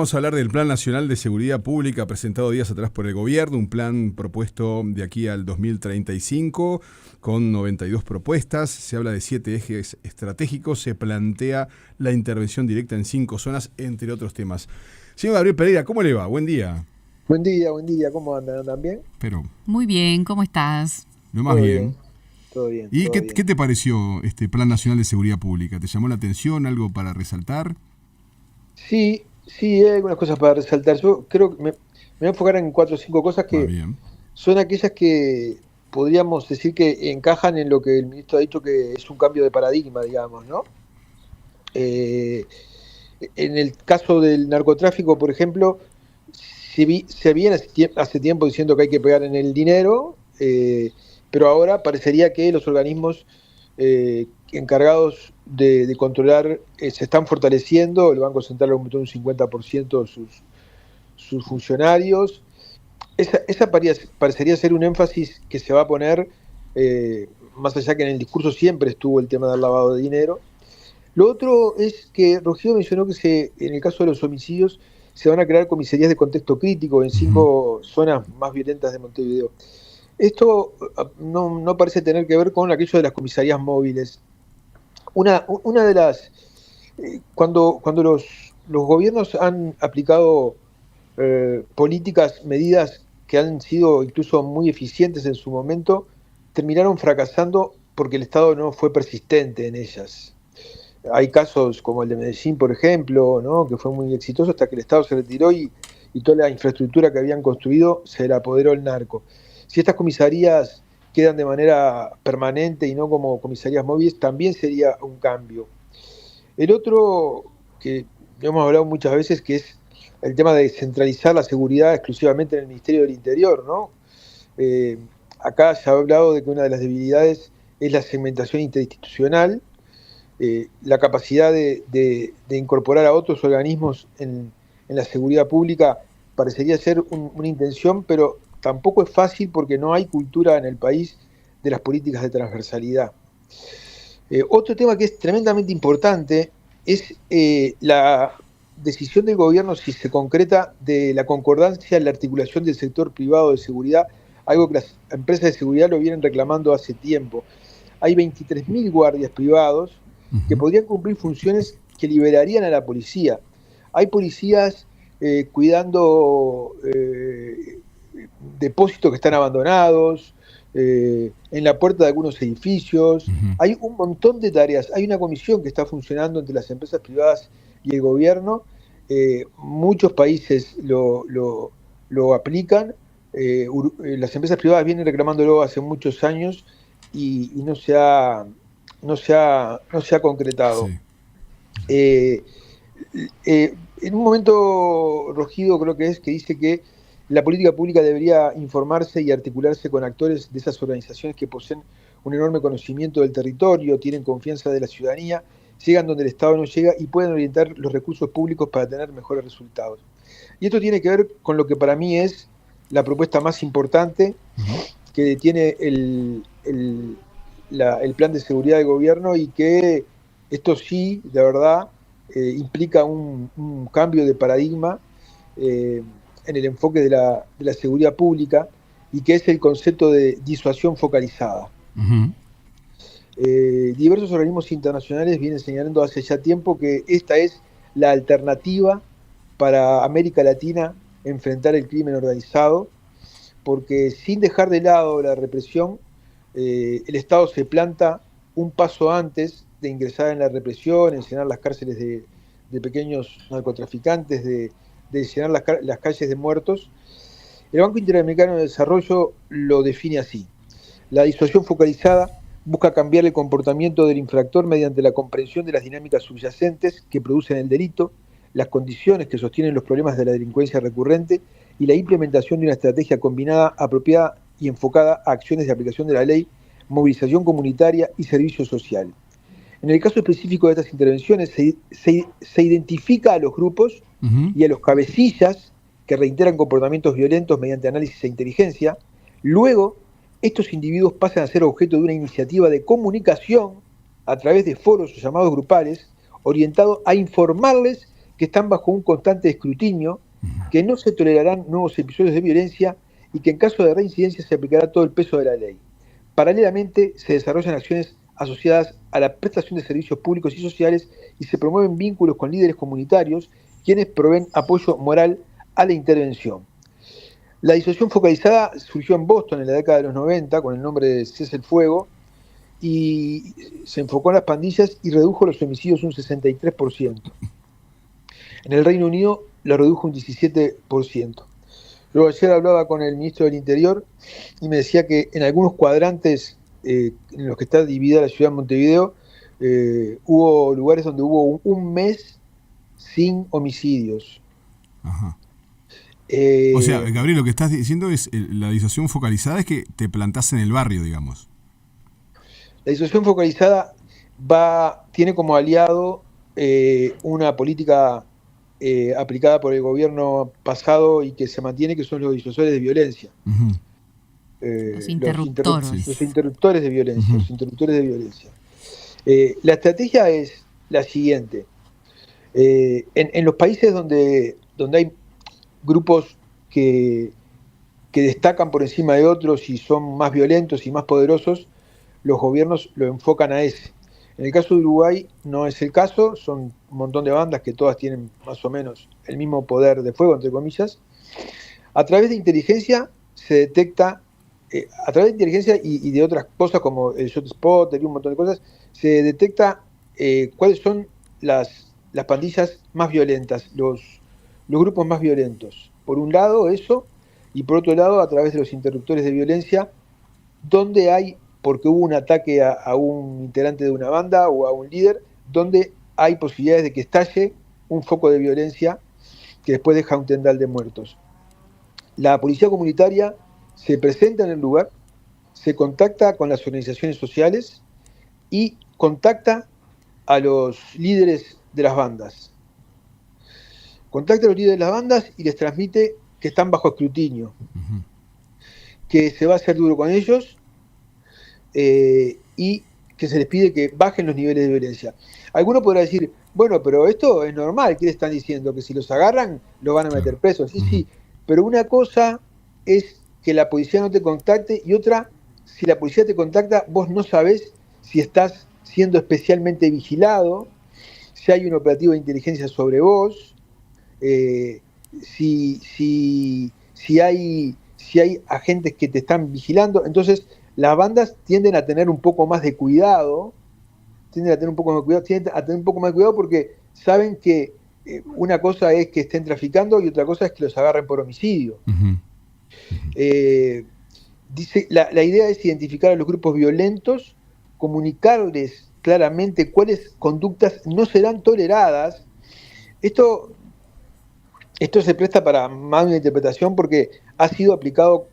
Vamos a hablar del Plan Nacional de Seguridad Pública presentado días atrás por el gobierno, un plan propuesto de aquí al 2035 con 92 propuestas. Se habla de 7 ejes estratégicos, se plantea la intervención directa en 5 zonas, entre otros temas. Señor Gabriel Pereira, ¿cómo le va? Buen día. Buen día, ¿cómo andan? ¿Andan bien? Pero Muy bien, ¿cómo estás? lo más Todo bien. bien, todo bien, ¿Y todo qué bien. te pareció este Plan Nacional de Seguridad Pública? ¿Te llamó la atención? ¿Algo para resaltar? Sí, hay algunas cosas para resaltar. Yo creo que me voy a enfocar en 4 o 5 cosas Va que bien. son aquellas que podríamos decir que encajan en lo que el ministro ha dicho que es un cambio de paradigma, digamos, ¿no? Eh, en el caso del narcotráfico, por ejemplo, se viene hace tiempo diciendo que hay que pegar en el dinero, pero ahora parecería que los organismos encargados de controlar se están fortaleciendo. El Banco Central aumentó un 50% sus funcionarios. Esa parecería ser un énfasis que se va a poner, más allá que en el discurso siempre estuvo el tema del lavado de dinero. Lo otro es que Rocío mencionó que en el caso de los homicidios se van a crear comisarías de contexto crítico en Ujú. 5 zonas más violentas de Montevideo. Esto no parece tener que ver con aquello de las comisarías móviles. Una de las... cuando los gobiernos han aplicado políticas, medidas que han sido incluso muy eficientes en su momento, terminaron fracasando porque el Estado no fue persistente en ellas. Hay casos como el de Medellín, por ejemplo, ¿no? Que fue muy exitoso hasta que el Estado se retiró y toda la infraestructura que habían construido se la apoderó el narco. Si estas comisarías quedan de manera permanente y no como comisarías móviles, también sería un cambio. El otro, que hemos hablado muchas veces, que es el tema de centralizar la seguridad exclusivamente en el Ministerio del Interior, ¿no? Eh, Acá se ha hablado de que una de las debilidades es la segmentación interinstitucional, la capacidad de incorporar a otros organismos en la seguridad pública parecería ser una intención, pero tampoco es fácil porque no hay cultura en el país de las políticas de transversalidad. Otro tema que es tremendamente importante es la decisión del gobierno, si se concreta, de la concordancia en la articulación del sector privado de seguridad, algo que las empresas de seguridad lo vienen reclamando hace tiempo. Hay 23.000 guardias privados que Ujú. podrían cumplir funciones que liberarían a la policía. Hay policías cuidando depósitos que están abandonados, en la puerta de algunos edificios. Ujú. Hay un montón de tareas. Hay una comisión que está funcionando entre las empresas privadas y el gobierno. Muchos países lo aplican. Las empresas privadas vienen reclamándolo hace muchos años y no se ha concretado. Sí. Eh, en un momento, Rogido creo que es, que dice que la política pública debería informarse y articularse con actores de esas organizaciones que poseen un enorme conocimiento del territorio, tienen confianza de la ciudadanía, llegan donde el Estado no llega y pueden orientar los recursos públicos para tener mejores resultados. Y esto tiene que ver con lo que para mí es la propuesta más importante Ujú. que tiene el plan de seguridad del gobierno, y que esto sí, de verdad, implica un cambio de paradigma eh, en el enfoque de la seguridad pública, y que es el concepto de disuasión focalizada. Ujú. Diversos organismos internacionales vienen señalando hace ya tiempo que esta es la alternativa para América Latina enfrentar el crimen organizado, porque sin dejar de lado la represión, el Estado se planta un paso antes de ingresar en la represión, en llenar las cárceles de pequeños narcotraficantes, de llenar las calles de muertos. El Banco Interamericano de Desarrollo lo define así: la disuasión focalizada busca cambiar el comportamiento del infractor mediante la comprensión de las dinámicas subyacentes que producen el delito, las condiciones que sostienen los problemas de la delincuencia recurrente y la implementación de una estrategia combinada, apropiada y enfocada a acciones de aplicación de la ley, movilización comunitaria y servicio social. En el caso específico de estas intervenciones, se identifica a los grupos Ujú. y a los cabecillas que reiteran comportamientos violentos mediante análisis e inteligencia. Luego, estos individuos pasan a ser objeto de una iniciativa de comunicación a través de foros o llamados grupales, orientado a informarles que están bajo un constante escrutinio, que no se tolerarán nuevos episodios de violencia y que en caso de reincidencia se aplicará todo el peso de la ley. Paralelamente, se desarrollan acciones asociadas a la prestación de servicios públicos y sociales y se promueven vínculos con líderes comunitarios, quienes proveen apoyo moral a la intervención. La disuasión focalizada surgió en Boston en la década de los 90 con el nombre de Cese el Fuego y se enfocó en las pandillas y redujo los homicidios un 63%. En el Reino Unido lo redujo un 17%. Luego ayer hablaba con el ministro del Interior y me decía que en algunos cuadrantes en los que está dividida la ciudad de Montevideo, hubo lugares donde hubo un mes sin homicidios. Ajá. O sea, Gabriel, lo que estás diciendo es la disuasión focalizada es que te plantás en el barrio, digamos. La disuasión focalizada tiene como aliado una política aplicada por el gobierno pasado y que se mantiene, que son los disuasores de violencia. Uh-huh. Los interruptores. Los interruptores de violencia. Uh-huh. Los interruptores de violencia. La estrategia es la siguiente. En los países donde hay grupos que destacan por encima de otros y son más violentos y más poderosos, los gobiernos lo enfocan a ese. En el caso de Uruguay no es el caso, son un montón de bandas que todas tienen más o menos el mismo poder de fuego, entre comillas. A través de inteligencia se detecta, a través de inteligencia y de otras cosas como el shot spotter y un montón de cosas, se detecta cuáles son las pandillas más violentas, los grupos más violentos. Por un lado eso, y por otro lado a través de los interruptores de violencia, donde hay, porque hubo un ataque a un integrante de una banda o a un líder, donde hay posibilidades de que estalle un foco de violencia que después deja un tendal de muertos. La policía comunitaria se presenta en el lugar, se contacta con las organizaciones sociales y contacta a los líderes de las bandas. Contacta a los líderes de las bandas y les transmite que están bajo escrutinio, uh-huh, que se va a hacer duro con ellos y que se les pide que bajen los niveles de violencia. Alguno podrá decir, bueno, pero esto es normal, ¿qué le están diciendo? Que si los agarran, los van a meter presos. Sí, sí, pero una cosa es que la policía no te contacte y otra, si la policía te contacta, vos no sabés si estás siendo especialmente vigilado, si hay un operativo de inteligencia sobre vos, si hay agentes que te están vigilando. Entonces las bandas tienden a tener un poco más de cuidado, porque saben que una cosa es que estén traficando y otra cosa es que los agarren por homicidio. Uh-huh. Dice, la idea es identificar a los grupos violentos, comunicarles claramente cuáles conductas no serán toleradas. Esto se presta para más una interpretación porque ha sido aplicado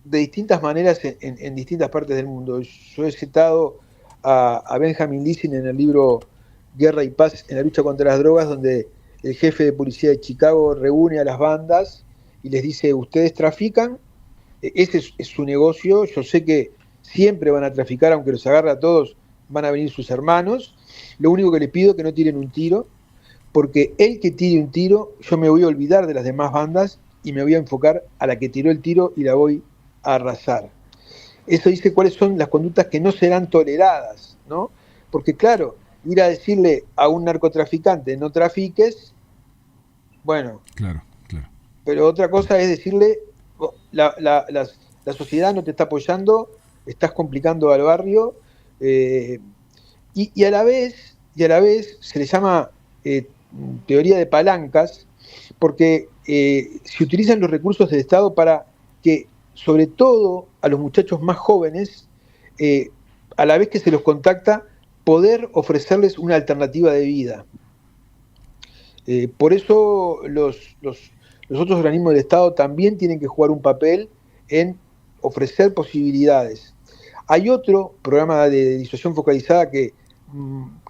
de distintas maneras en distintas partes del mundo. Yo he citado a Benjamin Lissing en el libro Guerra y Paz en la lucha contra las drogas, donde el jefe de policía de Chicago reúne a las bandas y les dice, ustedes trafican, ese es su negocio, yo sé que siempre van a traficar, aunque los agarre a todos, van a venir sus hermanos, lo único que les pido es que no tiren un tiro, porque el que tire un tiro, yo me voy a olvidar de las demás bandas y me voy a enfocar a la que tiró el tiro y la voy a arrasar. Eso dice cuáles son las conductas que no serán toleradas, ¿no? Porque claro, ir a decirle a un narcotraficante no trafiques, bueno, claro. Pero otra cosa es decirle, la sociedad no te está apoyando, estás complicando al barrio, y a la vez se le llama teoría de palancas, porque se utilizan los recursos del Estado para que, sobre todo a los muchachos más jóvenes, a la vez que se los contacta, poder ofrecerles una alternativa de vida. Por eso los otros organismos del Estado también tienen que jugar un papel en ofrecer posibilidades. Hay otro programa de disuasión focalizada que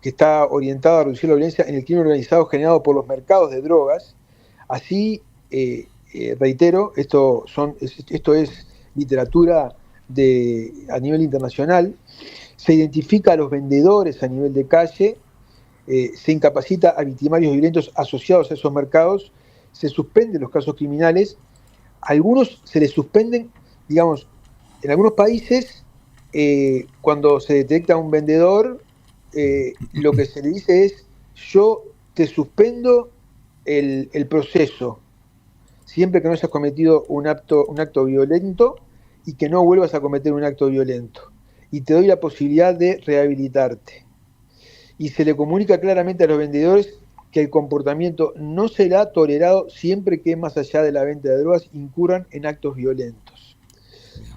está orientado a reducir la violencia en el crimen organizado generado por los mercados de drogas. Así, reitero, esto es literatura a nivel internacional. Se identifica a los vendedores a nivel de calle se incapacita a victimarios violentos asociados a esos mercados, se suspenden los casos criminales, algunos se les suspenden, digamos, en algunos países, cuando se detecta un vendedor, lo que se le dice es: yo te suspendo el proceso, siempre que no hayas cometido un acto violento y que no vuelvas a cometer un acto violento, y te doy la posibilidad de rehabilitarte. Y se le comunica claramente a los vendedores que el comportamiento no será tolerado siempre que, más allá de la venta de drogas, incurran en actos violentos.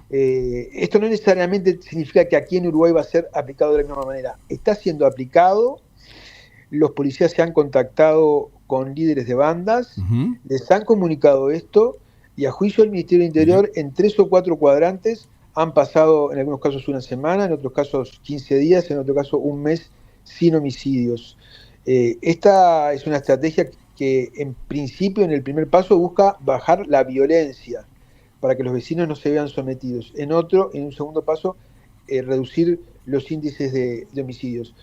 Esto no necesariamente significa que aquí en Uruguay va a ser aplicado de la misma manera. Está siendo aplicado, los policías se han contactado con líderes de bandas, les han comunicado esto, y a juicio del Ministerio del Interior, en 3 o 4 cuadrantes han pasado, en algunos casos, una semana, en otros casos 15 días, en otro caso un mes sin homicidios. Esta es una estrategia que, en principio, en el primer paso, busca bajar la violencia para que los vecinos no se vean sometidos. En un segundo paso, reducir los índices de homicidios.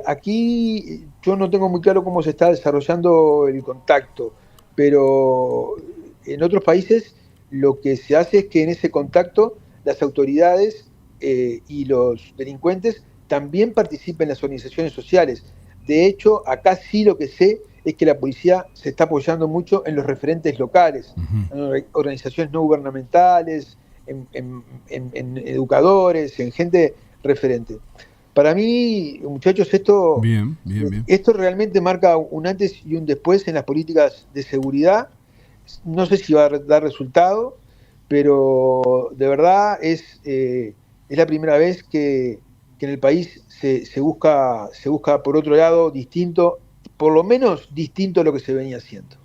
Aquí yo no tengo muy claro cómo se está desarrollando el contacto, pero en otros países lo que se hace es que en ese contacto las autoridades y los delincuentes también participen en las organizaciones sociales. De hecho, acá sí lo que sé es que la policía se está apoyando mucho en los referentes locales, en organizaciones no gubernamentales, en educadores, en gente referente. Para mí, muchachos, esto realmente marca un antes y un después en las políticas de seguridad. No sé si va a dar resultado, pero de verdad es la primera vez que en el país se busca por otro lado distinto, por lo menos distinto a lo que se venía haciendo.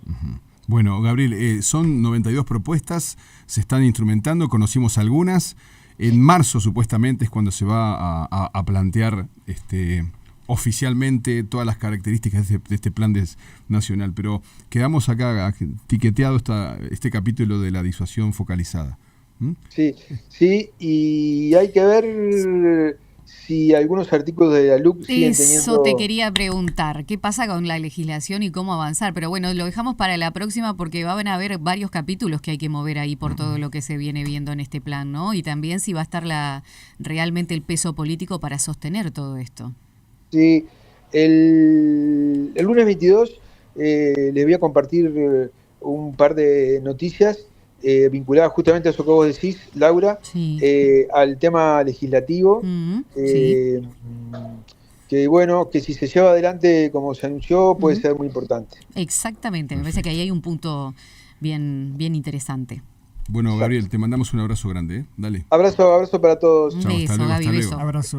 Bueno, Gabriel, son 92 propuestas, se están instrumentando, conocimos algunas. En marzo supuestamente es cuando se va a plantear oficialmente todas las características de este plan nacional, pero quedamos acá tiqueteado este capítulo de la disuasión focalizada. Sí, y hay que ver si algunos artículos de la LUC siguen teniendo... Eso te quería preguntar, ¿qué pasa con la legislación y cómo avanzar? Pero bueno, lo dejamos para la próxima porque van a haber varios capítulos que hay que mover ahí por todo lo que se viene viendo en este plan, ¿no? Y también si va a estar realmente el peso político para sostener todo esto. Sí, el lunes 22 les voy a compartir un par de noticias vinculadas justamente a eso que vos decís, Laura, al tema legislativo, que bueno, que si se lleva adelante como se anunció puede ser muy importante. Exactamente, me parece que ahí hay un punto bien interesante. Bueno, Gabriel, te mandamos un abrazo grande, Dale. Abrazo para todos. Un beso, Gaby, beso. Abrazo.